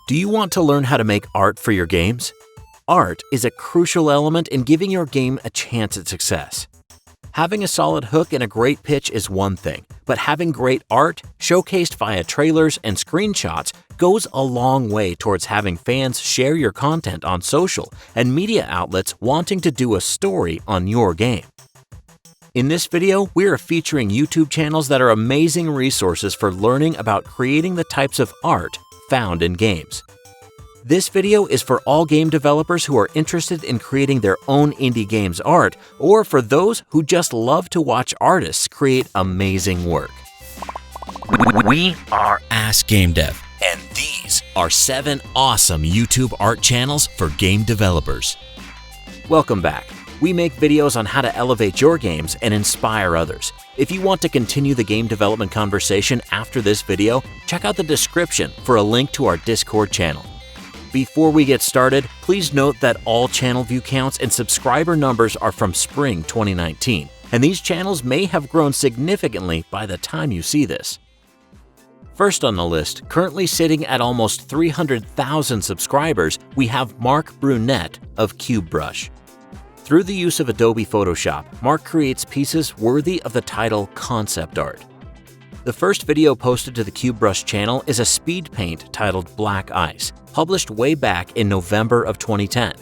Do you want to learn how to make art for your games? Art is a crucial element in giving your game a chance at success. Having a solid hook and a great pitch is one thing, but having great art, showcased via trailers and screenshots, goes a long way towards having fans share your content on social and media outlets wanting to do a story on your game. In this video, we are featuring YouTube channels that are amazing resources for learning about creating the types of art found in games. This video is for all game developers who are interested in creating their own indie games art, or for those who just love to watch artists create amazing work. We are Ask Gamedev, and these are 7 awesome YouTube art channels for game developers. Welcome back. We make videos on how to elevate your games and inspire others. If you want to continue the game development conversation after this video, check out the description for a link to our Discord channel. Before we get started, please note that all channel view counts and subscriber numbers are from spring 2019, and these channels may have grown significantly by the time you see this. First on the list, currently sitting at almost 300,000 subscribers, we have Mark Brunette of CubeBrush. Through the use of Adobe Photoshop, Mark creates pieces worthy of the title concept art. The first video posted to the CubeBrush channel is a speed paint titled Black Ice, published way back in November of 2010.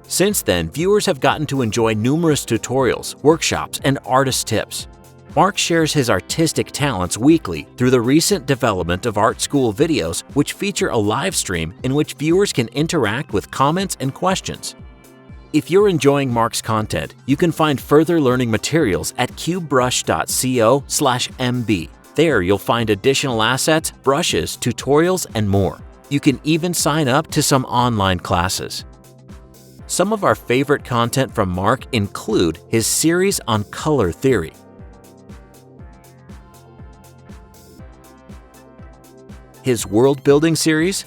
Since then, viewers have gotten to enjoy numerous tutorials, workshops, and artist tips. Mark shares his artistic talents weekly through the recent development of Art School videos, which feature a live stream in which viewers can interact with comments and questions. If you're enjoying Mark's content, you can find further learning materials at cubebrush.co/mb. There you'll find additional assets, brushes, tutorials, and more. You can even sign up to some online classes. Some of our favorite content from Mark include his series on color theory, his world-building series,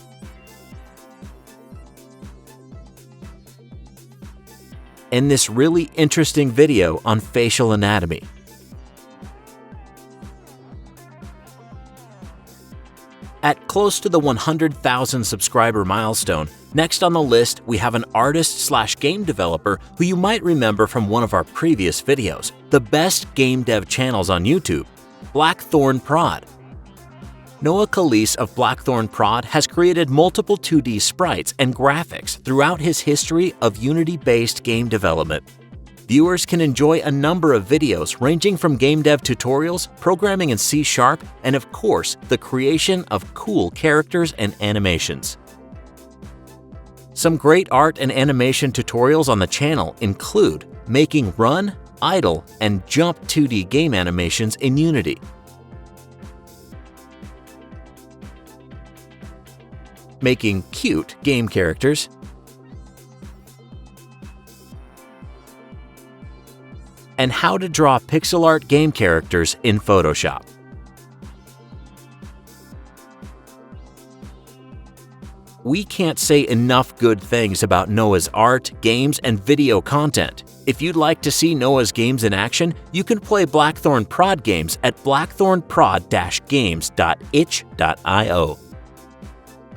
and this really interesting video on facial anatomy. At close to the 100,000 subscriber milestone, next on the list we have an artist/game developer who you might remember from one of our previous videos, the best game dev channels on YouTube, Blackthorn Prod. Noah Calise of Blackthorn Prod has created multiple 2D sprites and graphics throughout his history of Unity-based game development. Viewers can enjoy a number of videos ranging from game dev tutorials, programming in C#, and of course, the creation of cool characters and animations. Some great art and animation tutorials on the channel include making run, idle, and jump 2D game animations in Unity, making cute game characters, and how to draw pixel art game characters in Photoshop. We can't say enough good things about Noah's art, games, and video content. If you'd like to see Noah's games in action, you can play Blackthorn Prod games at blackthornprod-games.itch.io.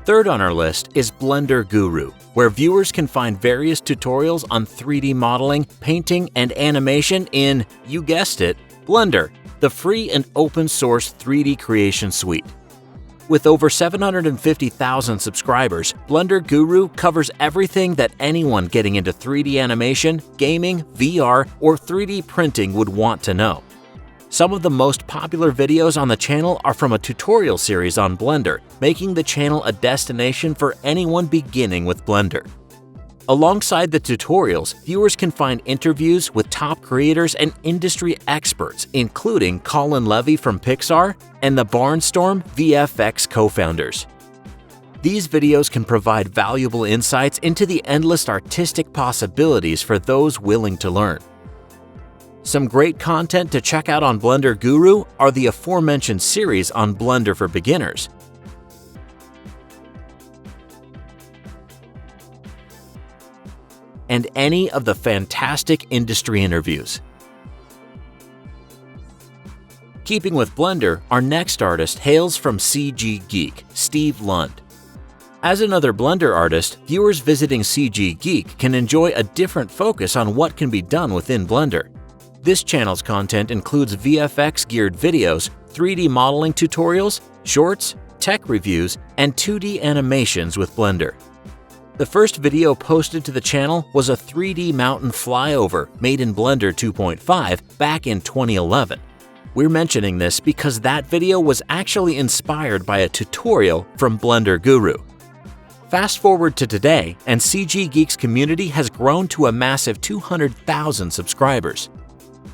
Third on our list is Blender Guru, where viewers can find various tutorials on 3D modeling, painting, and animation in, you guessed it, Blender, the free and open source 3D creation suite. With over 750,000 subscribers, Blender Guru covers everything that anyone getting into 3D animation, gaming, VR, or 3D printing would want to know. Some of the most popular videos on the channel are from a tutorial series on Blender, making the channel a destination for anyone beginning with Blender. Alongside the tutorials, viewers can find interviews with top creators and industry experts, including Colin Levy from Pixar and the Barnstorm VFX co-founders. These videos can provide valuable insights into the endless artistic possibilities for those willing to learn. Some great content to check out on Blender Guru are the aforementioned series on Blender for beginners, and any of the fantastic industry interviews. Keeping with Blender, our next artist hails from CG Geek, Steve Lund. As another Blender artist, viewers visiting CG Geek can enjoy a different focus on what can be done within Blender. This channel's content includes VFX-geared videos, 3D modeling tutorials, shorts, tech reviews, and 2D animations with Blender. The first video posted to the channel was a 3D mountain flyover made in Blender 2.5 back in 2011. We're mentioning this because that video was actually inspired by a tutorial from Blender Guru. Fast forward to today, and CG Geek's community has grown to a massive 200,000 subscribers.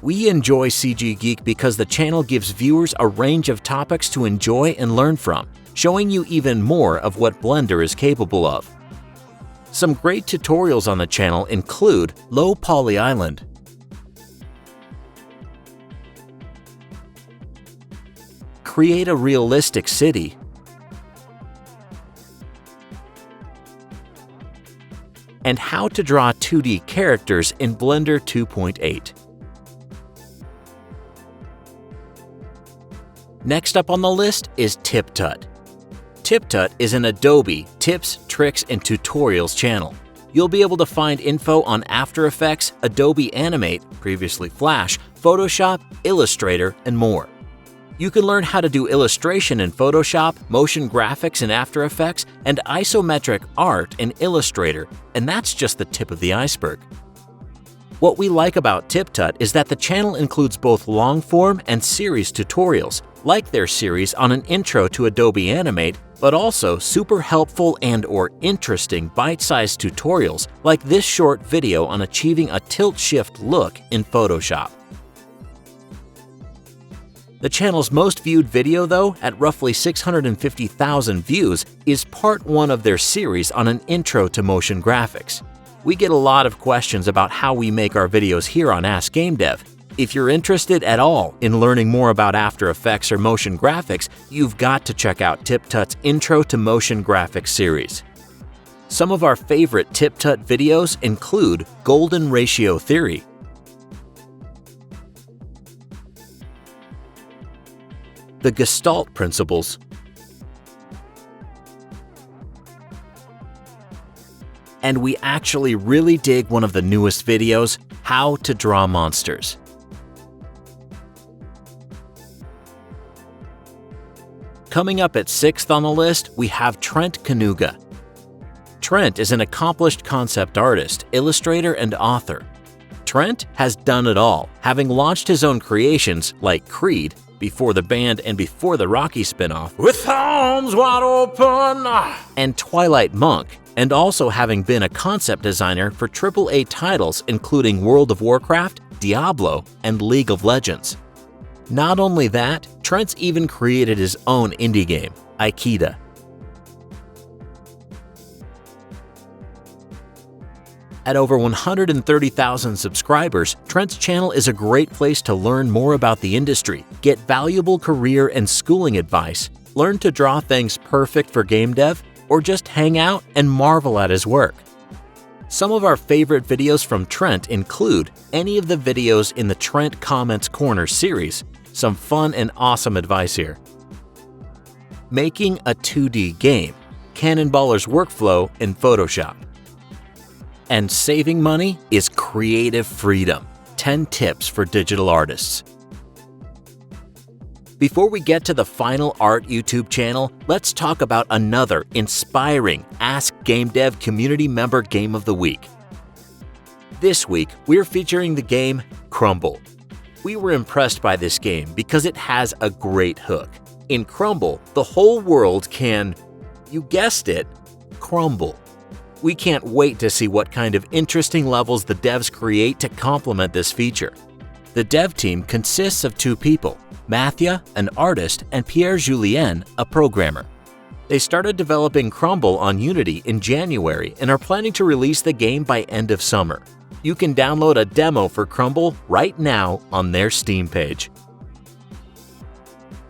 We enjoy CG Geek because the channel gives viewers a range of topics to enjoy and learn from, showing you even more of what Blender is capable of. Some great tutorials on the channel include Low Poly Island, Create a Realistic City, and How to Draw 2D Characters in Blender 2.8. Next up on the list is TipTut. TipTut is an Adobe tips, tricks, and tutorials channel. You'll be able to find info on After Effects, Adobe Animate, previously Flash, Photoshop, Illustrator, and more. You can learn how to do illustration in Photoshop, motion graphics in After Effects, and isometric art in Illustrator, and that's just the tip of the iceberg. What we like about TipTut is that the channel includes both long-form and series tutorials, like their series on an intro to Adobe Animate, but also super helpful and/or interesting bite-sized tutorials like this short video on achieving a tilt-shift look in Photoshop. The channel's most viewed video, though, at roughly 650,000 views, is part 1 of their series on an intro to motion graphics. We get a lot of questions about how we make our videos here on Ask Gamedev. If you're interested at all in learning more about After Effects or motion graphics, you've got to check out TipTut's Intro to Motion Graphics series. Some of our favorite TipTut videos include Golden Ratio Theory, The Gestalt Principles, and we actually really dig one of the newest videos, How to Draw Monsters. Coming up at 6th on the list, we have Trent Canoga. Trent is an accomplished concept artist, illustrator, and author. Trent has done it all, having launched his own creations like Creed, Before the Band and Before the Rocky spinoff, With Arms Wide Open, and Twilight Monk, and also having been a concept designer for AAA titles including World of Warcraft, Diablo, and League of Legends. Not only that, Trent's even created his own indie game, Aikida. At over 130,000 subscribers, Trent's channel is a great place to learn more about the industry, get valuable career and schooling advice, learn to draw things perfect for game dev, or just hang out and marvel at his work. Some of our favorite videos from Trent include any of the videos in the Trent Comments Corner series, some fun and awesome advice here. Making a 2D game, Cannonballer's workflow in Photoshop. And saving money is creative freedom, 10 tips for digital artists. Before we get to the final art YouTube channel, let's talk about another inspiring Ask Gamedev community member game of the week. This week, we're featuring the game Crumble. We were impressed by this game because it has a great hook. In Crumble, the whole world can, you guessed it, crumble. We can't wait to see what kind of interesting levels the devs create to complement this feature. The dev team consists of 2 people, Mathia, an artist, and Pierre-Julien, a programmer. They started developing Crumble on Unity in January and are planning to release the game by end of summer. You can download a demo for Crumble right now on their Steam page.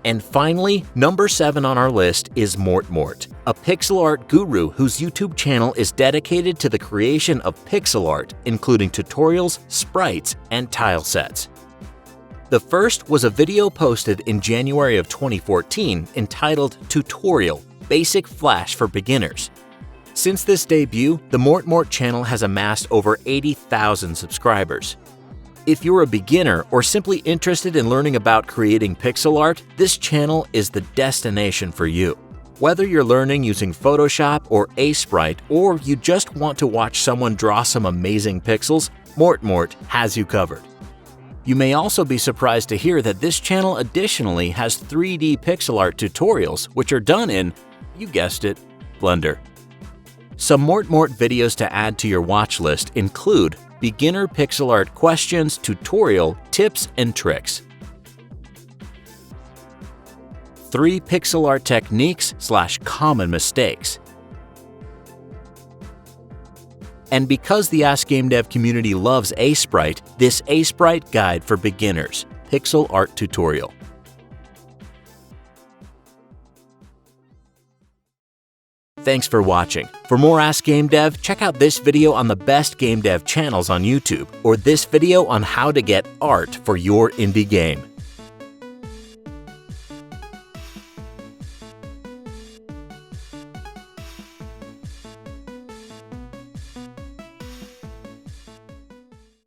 And finally, number 7 on our list is Mort Mort, a pixel art guru whose YouTube channel is dedicated to the creation of pixel art, including tutorials, sprites, and tile sets. The first was a video posted in January of 2014 entitled Tutorial: Basic Flash for Beginners. Since this debut, the Mort Mort channel has amassed over 80,000 subscribers. If you're a beginner or simply interested in learning about creating pixel art, this channel is the destination for you. Whether you're learning using Photoshop or Sprite, or you just want to watch someone draw some amazing pixels, Mort Mort has you covered. You may also be surprised to hear that this channel additionally has 3D pixel art tutorials which are done in, you guessed it, Blender. Some Mort Mort videos to add to your watch list include Beginner Pixel Art Questions Tutorial Tips and Tricks, 3 Pixel Art Techniques / Common Mistakes. And because the Ask Gamedev community loves Sprite, this Sprite Guide for Beginners Pixel Art Tutorial. Thanks for watching. For more Ask Gamedev, check out this video on the best game dev channels on YouTube, or this video on how to get art for your indie game.